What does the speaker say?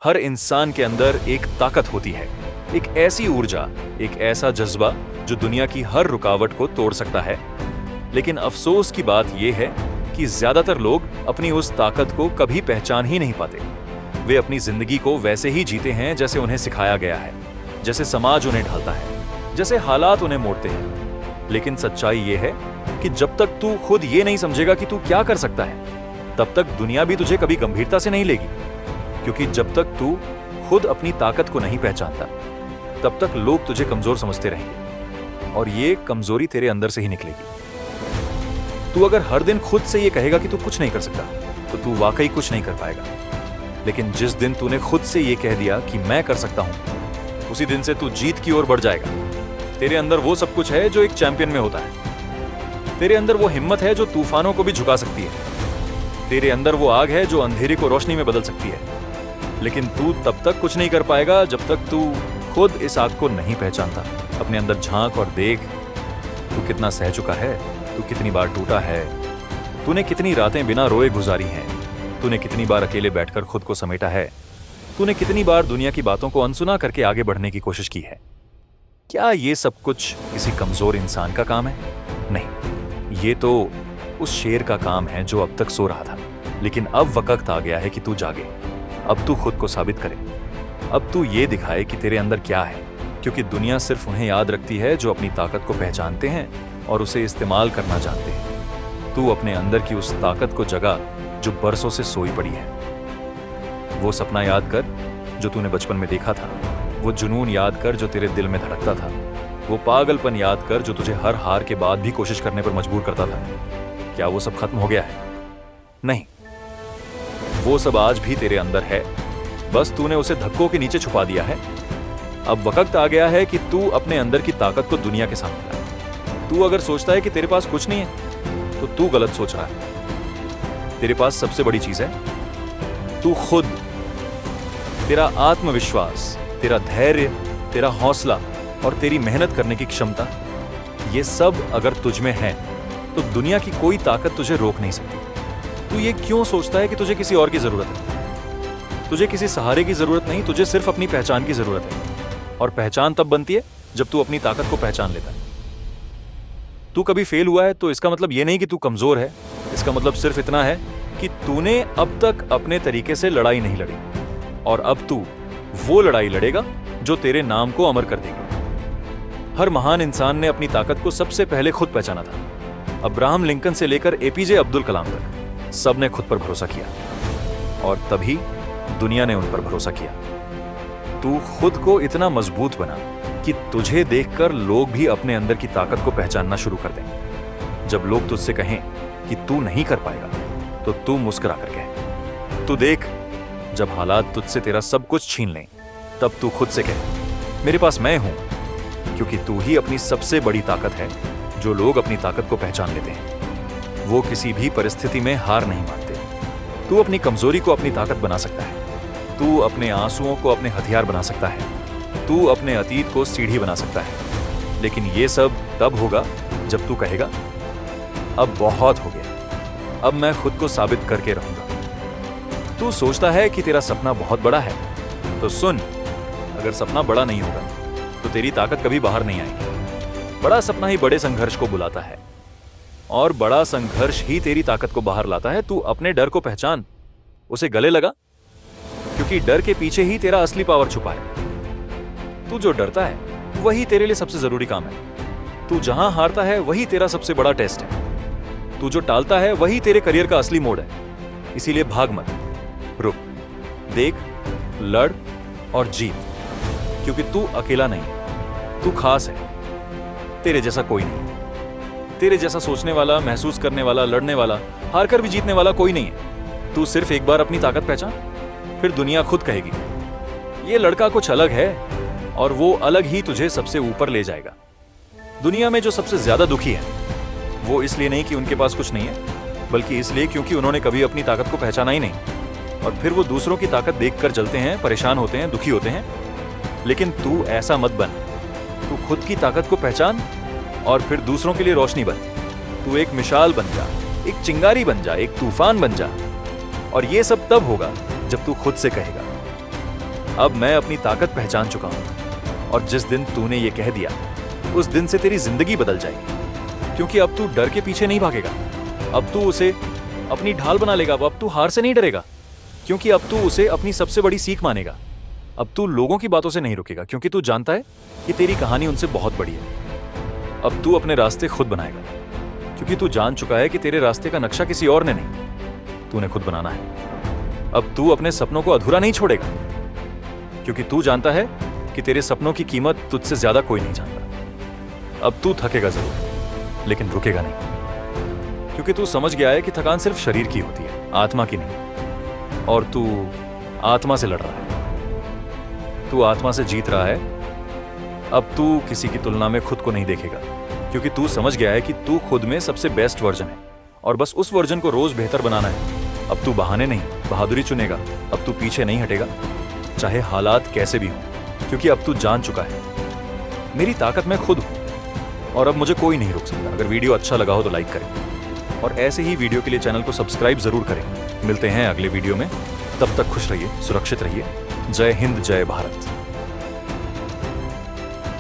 हर इंसान के अंदर एक ताकत होती है, एक ऐसी ऊर्जा, एक ऐसा जज्बा जो दुनिया की हर रुकावट को तोड़ सकता है। लेकिन अफसोस की बात यह है कि ज्यादातर लोग अपनी उस ताकत को कभी पहचान ही नहीं पाते। वे अपनी जिंदगी को वैसे ही जीते हैं जैसे उन्हें सिखाया गया है, जैसे समाज उन्हें ढालता है, जैसे हालात उन्हें मोड़ते हैं। लेकिन सच्चाई यह है कि जब तक तू खुद ये नहीं समझेगा कि तू क्या कर सकता है, तब तक दुनिया भी तुझे कभी गंभीरता से नहीं लेगी। क्योंकि जब तक तू खुद अपनी ताकत को नहीं पहचानता, तब तक लोग तुझे कमजोर समझते रहेंगे और ये कमजोरी तेरे अंदर से ही निकलेगी। तू अगर हर दिन खुद से ये कहेगा कि तू कुछ नहीं कर सकता, तो तू वाकई कुछ नहीं कर पाएगा। लेकिन जिस दिन तूने खुद से ये कह दिया कि मैं कर सकता हूं, उसी दिन से तू जीत की ओर बढ़ जाएगा। तेरे अंदर वो सब कुछ है जो एक चैंपियन में होता है। तेरे अंदर वो हिम्मत है जो तूफानों को भी झुका सकती है। तेरे अंदर वो आग है जो अंधेरे को रोशनी में बदल सकती है। लेकिन तू तब तक कुछ नहीं कर पाएगा जब तक तू खुद इस आग को नहीं पहचानता। अपने अंदर झांक और देख, तू कितना सह चुका है, तू कितनी बार टूटा है, तूने कितनी रातें बिना रोए गुजारी हैं, तूने कितनी बार अकेले बैठकर खुद को समेटा है, तूने कितनी बार दुनिया की बातों को अनसुना करके आगे बढ़ने की कोशिश की है। क्या ये सब कुछ किसी कमजोर इंसान का काम है? नहीं, ये तो उस शेर का काम है जो अब तक सो रहा था। लेकिन अब वक्त आ गया है कि तू जागे। अब तू खुद को साबित करे। अब तू ये दिखाए कि तेरे अंदर क्या है। क्योंकि दुनिया सिर्फ उन्हें याद रखती है जो अपनी ताकत को पहचानते हैं और उसे इस्तेमाल करना जानते हैं। तू अपने अंदर की उस ताकत को जगा जो बरसों से सोई पड़ी है। वो सपना याद कर जो तूने बचपन में देखा था। वो जुनून याद कर जो तेरे दिल में धड़कता था। वो पागलपन याद कर जो तुझे हर हार के बाद भी कोशिश करने पर मजबूर करता था। क्या वो सब खत्म हो गया है? नहीं, वो सब आज भी तेरे अंदर है, बस तूने उसे धक्कों के नीचे छुपा दिया है। अब वक्त आ गया है कि तू अपने अंदर की ताकत को दुनिया के सामने लाए। तू अगर सोचता है कि तेरे पास कुछ नहीं है, तो तू गलत सोच रहा है। तेरे पास सबसे बड़ी चीज है तू खुद। तेरा आत्मविश्वास, तेरा धैर्य, तेरा हौसला और तेरी मेहनत करने की क्षमता, ये सब अगर तुझ में है तो दुनिया की कोई ताकत तुझे रोक नहीं सकती। तू ये क्यों सोचता है कि तुझे किसी और की जरूरत है? तुझे किसी सहारे की जरूरत नहीं, तुझे सिर्फ अपनी पहचान की जरूरत है। और पहचान तब बनती है जब तू अपनी ताकत को पहचान लेता है। तू कभी फेल हुआ है तो इसका मतलब ये नहीं कि तू कमजोर है। इसका मतलब सिर्फ इतना है कि तूने अब तक अपने तरीके से लड़ाई नहीं लड़ी, और अब तू वो लड़ाई लड़ेगा जो तेरे नाम को अमर कर देगी। हर महान इंसान ने अपनी ताकत को सबसे पहले खुद पहचाना था। अब्राहम लिंकन से लेकर एपीजे अब्दुल कलाम तक सब ने खुद पर भरोसा किया, और तभी दुनिया ने उन पर भरोसा किया। तू खुद को इतना मजबूत बना कि तुझे देखकर लोग भी अपने अंदर की ताकत को पहचानना शुरू कर दें। जब लोग तुझसे कहें कि तू नहीं कर पाएगा, तो तू मुस्कुरा कर कह। तू देख, जब हालात तुझसे तेरा सब कुछ छीन लें, तब तू खुद से कह, मेरे पास मैं हूं। क्योंकि तू ही अपनी सबसे बड़ी ताकत है। जो लोग अपनी ताकत को पहचान लेते हैं, वो किसी भी परिस्थिति में हार नहीं मानते। तू अपनी कमजोरी को अपनी ताकत बना सकता है। तू अपने आंसुओं को अपने हथियार बना सकता है। तू अपने अतीत को सीढ़ी बना सकता है। लेकिन ये सब तब होगा जब तू कहेगा, अब बहुत हो गया, अब मैं खुद को साबित करके रहूंगा। तू सोचता है कि तेरा सपना बहुत बड़ा है, तो सुन, अगर सपना बड़ा नहीं होगा तो तेरी ताकत कभी बाहर नहीं आएगी। बड़ा सपना ही बड़े संघर्ष को बुलाता है, और बड़ा संघर्ष ही तेरी ताकत को बाहर लाता है। तू अपने डर को पहचान, उसे गले लगा, क्योंकि डर के पीछे ही तेरा असली पावर छुपा है। तू जो डरता है वही तेरे लिए सबसे जरूरी काम है। तू जहां हारता है वही तेरा सबसे बड़ा टेस्ट है। तू जो टालता है वही तेरे करियर का असली मोड़ है। इसीलिए भाग मत, रुक, देख, लड़ और जीत। क्योंकि तू अकेला नहीं, तू खास है। तेरे जैसा कोई नहीं। तेरे जैसा सोचने वाला, महसूस करने वाला, लड़ने वाला, हारकर भी जीतने वाला कोई नहीं है। तू सिर्फ एक बार अपनी ताकत पहचान, फिर दुनिया खुद कहेगी, ये लड़का कुछ अलग है, और वो अलग ही तुझे सबसे ऊपर ले जाएगा। दुनिया में जो सबसे ज्यादा दुखी है, वो इसलिए नहीं कि उनके पास कुछ नहीं है, बल्कि इसलिए क्योंकि उन्होंने कभी अपनी ताकत को पहचाना ही नहीं। और फिर वो दूसरों की ताकत देखकर जलते हैं, परेशान होते हैं, दुखी होते हैं। लेकिन तू ऐसा मत बन। तू खुद की ताकत को पहचान और फिर दूसरों के लिए रोशनी बन। तू एक मिसाल बन जा, एक चिंगारी बन जा, एक तूफान बन जा। और ये सब तब होगा जब तू खुद से कहेगा, अब मैं अपनी ताकत पहचान चुका हूं और जिस दिन तूने ये कह दिया उस दिन से तेरी जिंदगी बदल जाएगी, क्योंकि अब तू डर के पीछे नहीं भागेगा। अब तू उसे अपनी ढाल बना लेगा। अब तू हार से नहीं डरेगा, क्योंकि अब तू उसे अपनी सबसे बड़ी सीख मानेगा। अब तू लोगों की बातों से नहीं रुकेगा, क्योंकि तू जानता है कि तेरी कहानी उनसे बहुत बड़ी है। अब तू अपने रास्ते खुद बनाएगा, क्योंकि तू जान चुका है कि तेरे रास्ते का नक्शा किसी और ने नहीं, तूने खुद बनाना है। अब तू अपने सपनों को अधूरा नहीं छोड़ेगा, क्योंकि तू जानता है कि तेरे सपनों की कीमत तुझसे ज्यादा कोई नहीं जानता। अब तू थकेगा जरूर, लेकिन रुकेगा नहीं, क्योंकि तू समझ गया है कि थकान सिर्फ शरीर की होती है, आत्मा की नहीं। और तू आत्मा से लड़ रहा है, तू आत्मा से जीत रहा है। अब तू किसी की तुलना में खुद को नहीं देखेगा, क्योंकि तू समझ गया है कि तू खुद में सबसे बेस्ट वर्जन है और बस उस वर्जन को रोज बेहतर बनाना है। अब तू बहाने नहीं, बहादुरी चुनेगा। अब तू पीछे नहीं हटेगा, चाहे हालात कैसे भी हों, क्योंकि अब तू जान चुका है मेरी ताकत मैं खुद हूं और अब मुझे कोई नहीं रोक सकता। अगर वीडियो अच्छा लगा हो तो लाइक करें और ऐसे ही वीडियो के लिए चैनल को सब्सक्राइब जरूर करें। मिलते हैं अगले वीडियो में, तब तक खुश रहिए, सुरक्षित रहिए। जय हिंद, जय भारत।